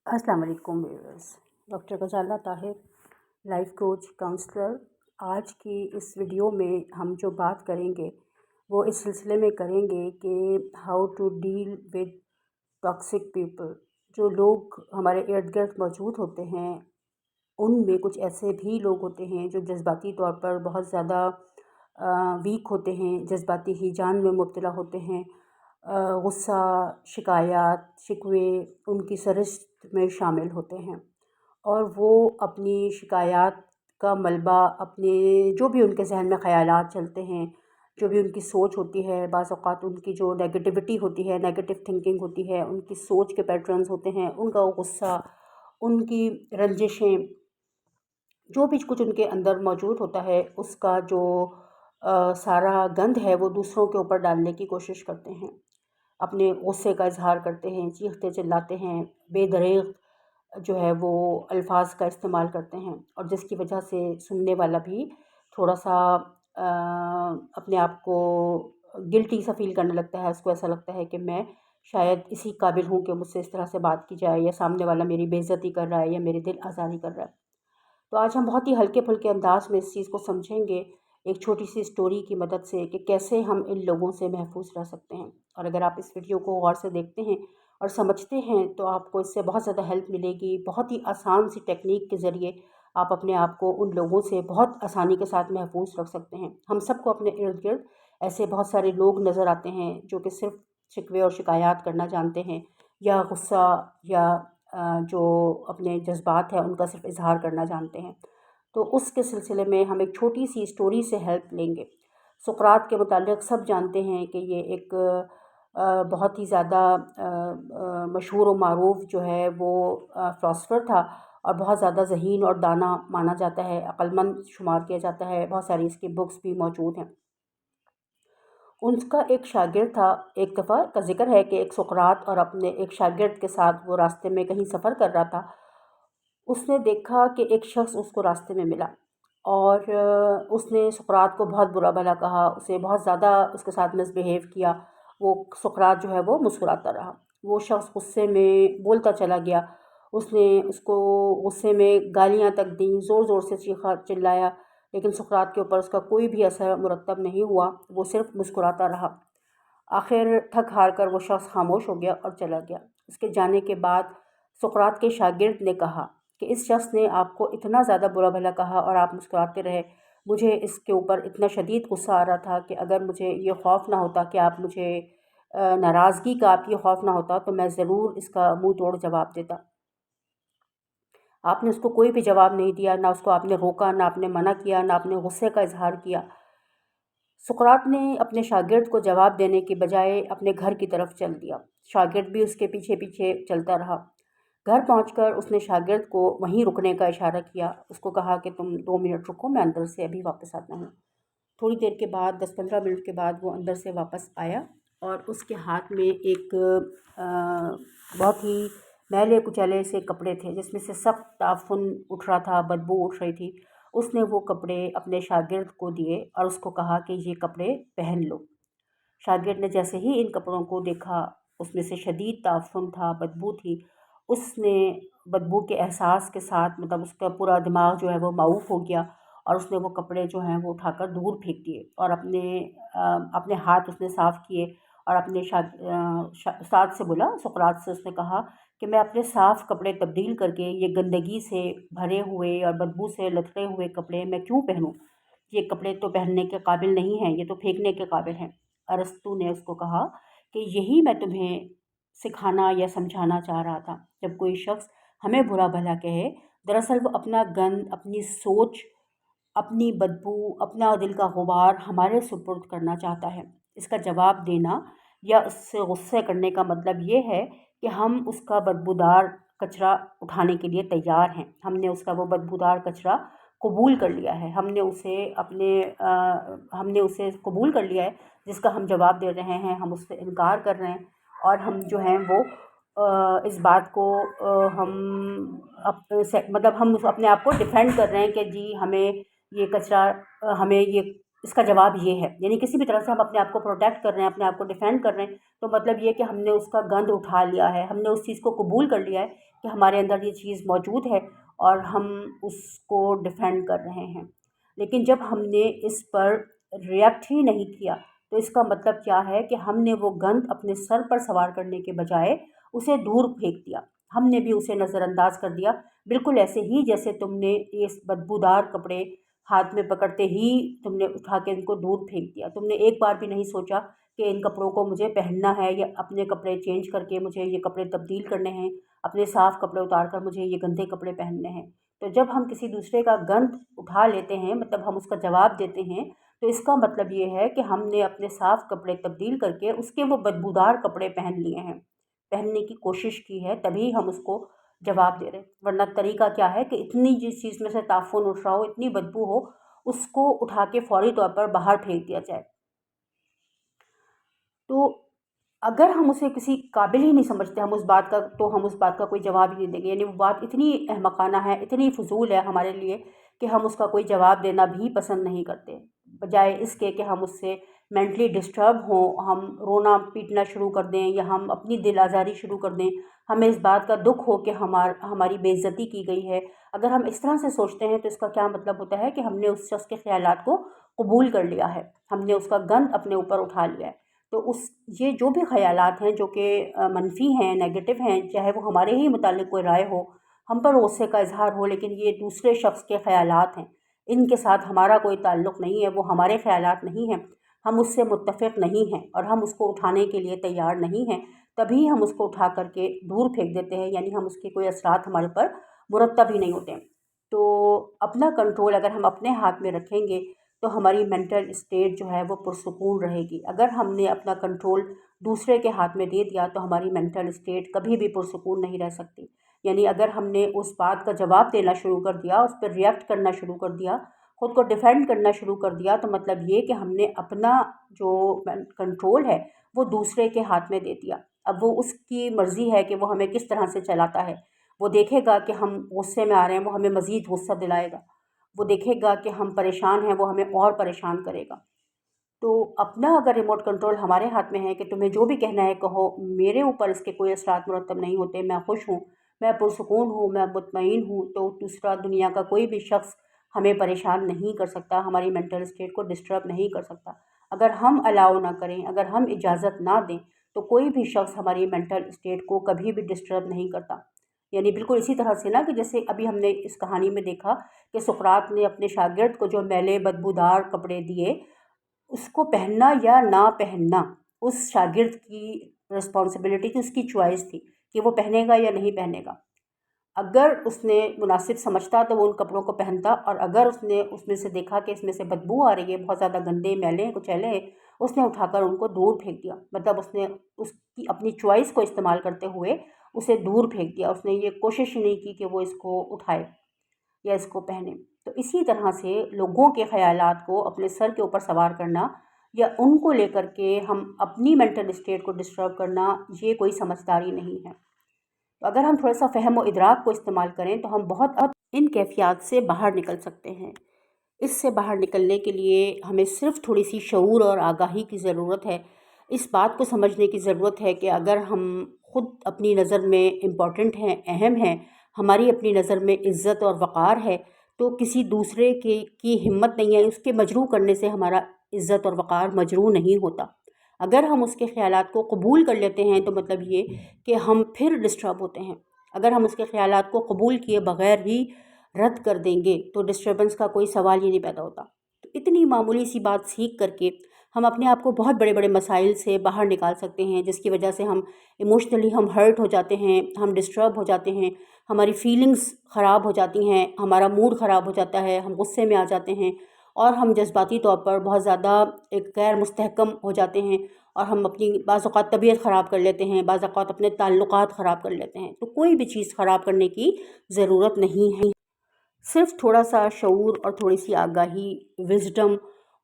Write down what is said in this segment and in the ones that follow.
अस्सलाम वालेकुम viewers. Doctor गजाला Tahir, life coach counsellor. आज की इस वीडियो में हम जो बात करेंगे वो इस सिलसिले में करेंगे कि how to deal with toxic people. जो लोग हमारे इर्द गिर्द मौजूद होते हैं उनमें कुछ ऐसे भी लोग होते हैं जो जज्बाती तौर पर बहुत ज़्यादा वीक होते हैं, जज्बाती हिजान में मुब्तला होते हैं। गुस्सा, शिकायत, शिकवे उनकी फ़हरिस्त में शामिल होते हैं और वो अपनी शिकायत का मलबा अपने जो भी उनके ज़हन में ख़यालात चलते हैं, जो भी उनकी सोच होती है, बाज़ औक़ात उनकी जो नेगेटिविटी होती है, नेगेटिव थिंकिंग होती है, उनकी सोच के पैटर्न्स होते हैं, उनका गुस्सा, उनकी रंजिशें, जो भी कुछ उनके अंदर मौजूद होता है उसका जो सारा गंद है वो दूसरों के ऊपर डालने की कोशिश करते हैं। अपने गुस्से का इज़हार करते हैं, चीखते चिल्लाते हैं, बेदरीग़ जो है वो अल्फाज का इस्तेमाल करते हैं और जिसकी वजह से सुनने वाला भी थोड़ा-सा अपने आप को गिल्टी सा फ़ील करने लगता है। उसको ऐसा लगता है कि मैं शायद इसी काबिल हूँ कि मुझसे इस तरह से बात की जाए, या सामने वाला मेरी बेइज़्ज़ती कर रहा है या मेरी दिल आज़ारी कर रहा है। तो आज हम बहुत ही हल्के-फुल्के अंदाज़ में इस चीज़ को समझेंगे, एक छोटी-सी स्टोरी की मदद से, कि कैसे हम इन लोगों से महफूज़ रह सकते हैं। और अगर आप इस वीडियो को गौर से देखते हैं और समझते हैं तो आपको इससे बहुत ज़्यादा हेल्प मिलेगी। बहुत ही आसान सी टेक्निक के ज़रिए आप अपने आप को उन लोगों से बहुत आसानी के साथ महफूज़ रख सकते हैं। हम सबको अपने इर्द-गिर्द ऐसे बहुत सारे लोग नज़र आते हैं जो कि सिर्फ़ शिकवे और शिकायत करना जानते हैं, या गुस्सा या जो अपने जज़्बात हैं उनका सिर्फ़ इज़हार करना जानते हैं। तो उसके सिलसिले में हम एक छोटी-सी स्टोरी से हेल्प लेंगे। सुक़रात के मुताल्लिक़ सब जानते हैं कि ये एक बहुत ही ज़्यादा मशहूर और मारूफ़ जो है वो फ़िलॉसफ़र था और बहुत ज़्यादा ज़हीन और दाना माना जाता है, अक़लमंद शुमार किया जाता है। बहुत सारी इसकी बुक्स भी मौजूद हैं। उनका एक शागिर्द था। एक दफ़ा का ज़िक्र है कि एक सुक़रात और अपने एक शागिर्द के साथ वो रास्ते में कहीं सफ़र कर रहा था। उसने देखा कि एक शख़्स उसको रास्ते में मिला और उसने सुक़रात को बहुत बुरा-भला कहा, उसे बहुत ज़्यादा उसके साथ मिसबिहेव किया। वो सुक़रात जो है वो मुस्कुराता रहा। वो शख़्स गुस्से में बोलता चला गया। उसने उसको गुस्से में गालियाँ तक दीं, ज़ोर-ज़ोर से चीखा चिल्लाया, लेकिन सुक़रात के ऊपर उसका कोई भी असर मुरत्तब नहीं हुआ। वो सिर्फ़ मुस्कुराता रहा। आख़िर थक-हार कर वो शख़्स ख़ामोश हो गया और चला गया। उसके जाने के बाद सुक़रात के शागिर्द ने कहा कि इस शख़्स ने आपको इतना ज़्यादा बुरा-भला कहा और आप मुस्कुराते रहे। मुझे इसके ऊपर इतना शदीद गुस्सा आ रहा था कि अगर मुझे ये ख़ौफ़ ना होता कि आप मुझे नाराज़गी का आप ये ख़ौफ़ ना होता तो मैं ज़रूर इसका मुँह तोड़ जवाब देता। आपने उसको कोई भी जवाब नहीं दिया, ना उसको आपने रोका, ना आपने मना किया, ना आपने गुस्से का इज़हार किया। सुक़रात ने अपने शागिर्द को जवाब देने के बजाय अपने घर की तरफ चल दिया। शागिर्द भी उसके पीछे-पीछे चलता रहा। घर पहुंचकर उसने शागिर्द को वहीं रुकने का इशारा किया। उसको कहा कि तुम 2 मिनट रुको, मैं अंदर से अभी वापस आता हूँ। थोड़ी देर के बाद 10-15 मिनट के बाद वो अंदर से वापस आया और उसके हाथ में एक बहुत ही मैले-कुचैले से कपड़े थे जिसमें से सख्त ताफ़ुन उठ रहा था, बदबू उठ रही थी। उसने वो कपड़े अपने शागिर्द को दिए और उसको कहा कि ये कपड़े पहन लो। शागिर्द ने जैसे ही इन कपड़ों को देखा, उसमें से शदीद ताफ़ुन था, बदबू थी। उसने बदबू के एहसास के साथ, मतलब उसका पूरा दिमाग जो है वो माऊफ़ हो गया और उसने वो कपड़े जो हैं वो उठाकर दूर फेंक दिए और अपने हाथ उसने साफ़ किए और अपने उस्ताद से बोला, सुक़रात से उसने कहा कि मैं अपने साफ़ कपड़े तब्दील करके ये गंदगी से भरे हुए और बदबू से लथड़े हुए कपड़े मैं क्यों पहनूँ? ये कपड़े तो पहनने के काबिल नहीं हैं, ये तो फेंकने के काबिल हैं। अरस्तू ने उसको कहा कि यही मैं तुम्हें सिखाना या समझाना चाह रहा था। जब कोई शख़्स हमें बुरा-भला कहे, दरअसल वो अपना गंद, अपनी सोच, अपनी बदबू, अपना दिल का ग़ुबार हमारे सुपुर्द करना चाहता है। इसका जवाब देना या उससे गुस्से करने का मतलब ये है कि हम उसका बदबूदार कचरा उठाने के लिए तैयार हैं। हमने उसका वो बदबूदार कचरा कबूल कर लिया है। हमने उसे कबूल कर लिया है जिसका हम जवाब दे रहे हैं, हम उससे इनकार कर रहे हैं और हम जो हैं वो इस बात को हम अपने आप को डिफेंड कर रहे हैं कि जी हमें ये कचरा, हमें ये इसका जवाब ये है। यानी किसी भी तरह से हम अपने आप को प्रोटेक्ट कर रहे हैं, अपने आप को डिफेंड कर रहे हैं, तो मतलब ये कि हमने उसका गंद उठा लिया है, हमने उस चीज़ को कबूल कर लिया है कि हमारे अंदर ये चीज़ मौजूद है और हम उसको डिफेंड कर रहे हैं। लेकिन जब हमने इस पर रिएक्ट ही नहीं किया, तो इसका मतलब क्या है कि हमने वो गंद अपने सर पर सवार करने के बजाय उसे दूर फेंक दिया, हमने भी उसे नज़रअंदाज कर दिया। बिल्कुल ऐसे ही जैसे तुमने ये बदबूदार कपड़े हाथ में पकड़ते ही तुमने उठा के इनको दूर फेंक दिया। तुमने एक बार भी नहीं सोचा कि इन कपड़ों को मुझे पहनना है या अपने कपड़े चेंज करके मुझे ये कपड़े तब्दील करने हैं, अपने साफ़ कपड़े उतार कर मुझे ये गंदे कपड़े पहनने हैं। तो जब हम किसी दूसरे का गंद उठा लेते हैं, मतलब हम उसका जवाब देते हैं, तो इसका मतलब ये है कि हमने अपने साफ़ कपड़े तब्दील करके उसके वो बदबूदार कपड़े पहन लिए हैं, पहनने की कोशिश की है, तभी हम उसको जवाब दे रहे हैं। वरना तरीका क्या है कि इतनी जिस चीज़ में से ताफ़ुन उठ रहा हो, इतनी बदबू हो, उसको उठा के फ़ौरी तौर पर बाहर फेंक दिया जाए। तो अगर हम उसे किसी काबिल ही नहीं समझते हम उस बात का, तो हम उस बात का कोई जवाब ही नहीं देंगे। यानी वो बात इतनी अहमकाना है, इतनी फ़ुज़ूल है हमारे लिए कि हम उसका कोई जवाब देना भी पसंद नहीं करते। बजाय इसके कि हम उससे मेंटली डिस्टर्ब हों, हम रोना-पीटना शुरू कर दें या हम अपनी दिल आज़ारी शुरू कर दें, हमें इस बात का दुःख हो कि हमारी बेइज़्ज़ती की गई है। अगर हम इस तरह से सोचते हैं, तो इसका क्या मतलब होता है कि हमने उस शख़्स के ख़यालात को कबूल कर लिया है, हमने उसका गंद अपने ऊपर उठा लिया है। तो उस ये जो भी ख़यालात हैं जो कि मनफ़ी हैं, नेगेटिव हैं, चाहे वो हमारे ही मुतालिक कोई राय हो, हम पर गुस्से का इज़हार हो, लेकिन ये दूसरे शख़्स के ख़यालात हैं, इनके साथ हमारा कोई ताल्लुक़ नहीं है, वो हमारे ख़यालात नहीं हैं, हम उससे मुत्तफ़िक़ नहीं हैं और हम उसको उठाने के लिए तैयार नहीं हैं, तभी हम उसको उठा कर के दूर फेंक देते हैं। यानी हम उसके कोई असरात हमारे पर मुरतब ही नहीं होते हैं। तो अपना कंट्रोल अगर हम अपने हाथ में रखेंगे, तो हमारी मेंटल स्टेट जो है वो पुरसुकून रहेगी। अगर हमने अपना कंट्रोल दूसरे के हाथ में दे दिया, तो हमारी मेंटल स्टेट कभी भी पुरसुकून नहीं रह सकती। यानी अगर हमने उस बात का जवाब देना शुरू कर दिया, उस पर रिएक्ट करना शुरू कर दिया, ख़ुद को डिफेंड करना शुरू कर दिया, तो मतलब ये कि हमने अपना जो कंट्रोल है वो दूसरे के हाथ में दे दिया। अब वो उसकी मर्ज़ी है कि वो हमें किस तरह से चलाता है। वो देखेगा कि हम गुस्से में आ रहे हैं, वो हमें मज़ीद गुस्सा दिलाएगा। वो देखेगा कि हम परेशान हैं, वो हमें और परेशान करेगा। तो अपना अगर रिमोट कंट्रोल हमारे हाथ में है कि तुम्हें जो भी कहना है कहो, मेरे ऊपर इसके कोई असरात मुरतब नहीं होते, मैं खुश हूँ, मैं पुरसुकून हूँ, मैं मुतमईन हूँ, तो दूसरा दुनिया का कोई भी शख़्स हमें परेशान नहीं कर सकता, हमारी मेंटल स्टेट को डिस्टर्ब नहीं कर सकता। अगर हम अलाउ ना करें, अगर हम इजाज़त ना दें, तो कोई भी शख़्स हमारी मेंटल स्टेट को कभी भी डिस्टर्ब नहीं करता। यानी बिल्कुल इसी तरह से ना कि जैसे अभी हमने इस कहानी में देखा कि सुकरात ने अपने शागिर्द को जो मैले बदबूदार कपड़े दिए, उसको पहनना या ना पहनना उस शागिर्द की रिस्पॉन्सिबिलिटी थी, उसकी चॉइस थी कि वो पहनेगा या नहीं पहनेगा। अगर उसने मुनासिब समझता तो वो उन कपड़ों को पहनता, और अगर उसने उसमें से देखा कि इसमें से बदबू आ रही है, बहुत ज़्यादा गंदे मैले हैं, कुचैले हैं, उसने उठाकर उनको दूर फेंक दिया। मतलब उसने उसकी अपनी चॉइस को इस्तेमाल करते हुए उसे दूर फेंक दिया। उसने ये कोशिश ही नहीं की कि वो इसको उठाए या इसको पहने। तो इसी तरह से लोगों के ख़यालात को अपने सर के ऊपर सवार करना या उनको लेकर के हम अपनी मेंटल स्टेट को डिस्टर्ब करना, ये कोई समझदारी नहीं है। तो अगर हम थोड़ा-सा फ़हम व इदराक को इस्तेमाल करें, तो हम बहुत इन कैफ़ियत से बाहर निकल सकते हैं। इससे बाहर निकलने के लिए हमें सिर्फ़ थोड़ी-सी शऊर और आगाही की ज़रूरत है। इस बात को समझने की ज़रूरत है कि अगर हम ख़ुद अपनी नज़र में इम्पॉर्टेंट हैं, अहम हैं, हमारी अपनी नज़र में इज़्ज़त और वक़ार है, तो किसी दूसरे की हिम्मत नहीं है, उसके मजरूह करने से हमारा इज़्ज़त और वक़ार मजरूह नहीं होता। अगर हम उसके ख़यालात को कबूल कर लेते हैं, तो मतलब ये कि हम फिर डिस्टर्ब होते हैं। अगर हम उसके ख़यालात को कबूल किए बग़ैर ही रद्द कर देंगे, तो डिस्टर्बेंस का कोई सवाल ही नहीं पैदा होता। तो इतनी मामूली सी बात सीख करके हम अपने आप को बहुत बड़े-बड़े मसाइल से बाहर निकाल सकते हैं, जिसकी वजह से हम इमोशनली हम हर्ट हो जाते हैं, हम डिस्टर्ब हो जाते हैं, हमारी फीलिंग्स ख़राब हो जाती हैं, हमारा मूड ख़राब हो जाता है, हम गुस्से में आ जाते हैं और हम जज़्बाती तौर पर बहुत ज़्यादा एक गैर मुस्तहकम हो जाते हैं, और हम अपनी बाज़ औक़ात तबीयत ख़राब कर लेते हैं, बाज़ औक़ात अपने ताल्लुकात ख़राब कर लेते हैं। तो कोई भी चीज़ ख़राब करने की ज़रूरत नहीं है। सिर्फ़ थोड़ा-सा शऊर और थोड़ी-सी आगाही, विज़डम,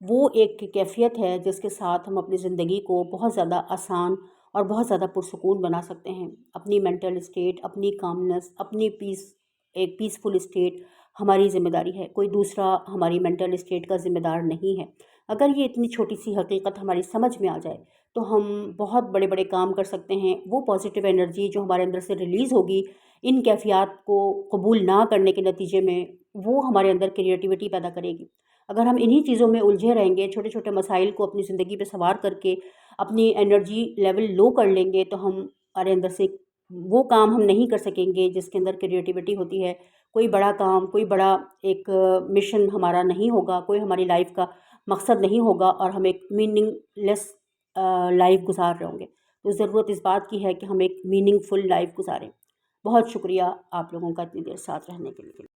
वो एक कैफ़ियत है जिसके साथ हम अपनी ज़िंदगी को बहुत ज़्यादा आसान और बहुत ज़्यादा पुरसुकून बना सकते हैं। अपनी मेंटल स्टेट, अपनी कामनेस, अपनी एक पीसफुल स्टेट हमारी ज़िम्मेदारी है, कोई दूसरा हमारी मेंटल स्टेट का ज़िम्मेदार नहीं है। اگر یہ اتنی چھوٹی سی حقیقت ہماری سمجھ میں آ جائے تو ہم بہت بڑے بڑے کام کر سکتے ہیں۔ وہ پازیٹیو انرجی جو ہمارے اندر سے ریلیز ہوگی ان کیفیات کو قبول نہ کرنے کے نتیجے میں، وہ ہمارے اندر کریٹیوٹی پیدا کرے گی۔ اگر ہم انہی چیزوں میں الجھے رہیں گے، چھوٹے چھوٹے مسائل کو اپنی زندگی پہ سوار کر کے اپنی انرجی لیول لو کر لیں گے، تو ہمارے اندر سے وہ کام ہم نہیں کر سکیں گے جس کے اندر کریٹیوٹی ہوتی ہے۔ کوئی بڑا کام، کوئی بڑا ایک مشن ہمارا نہیں ہوگا، کوئی ہماری لائف کا مقصد نہیں ہوگا، اور ہم ایک میننگ لیس لائف گزار رہے ہوں گے۔ تو ضرورت اس بات کی ہے کہ ہم ایک میننگ فل لائف گزاریں۔ بہت شکریہ آپ لوگوں کا اتنی دیر ساتھ رہنے کے لیے۔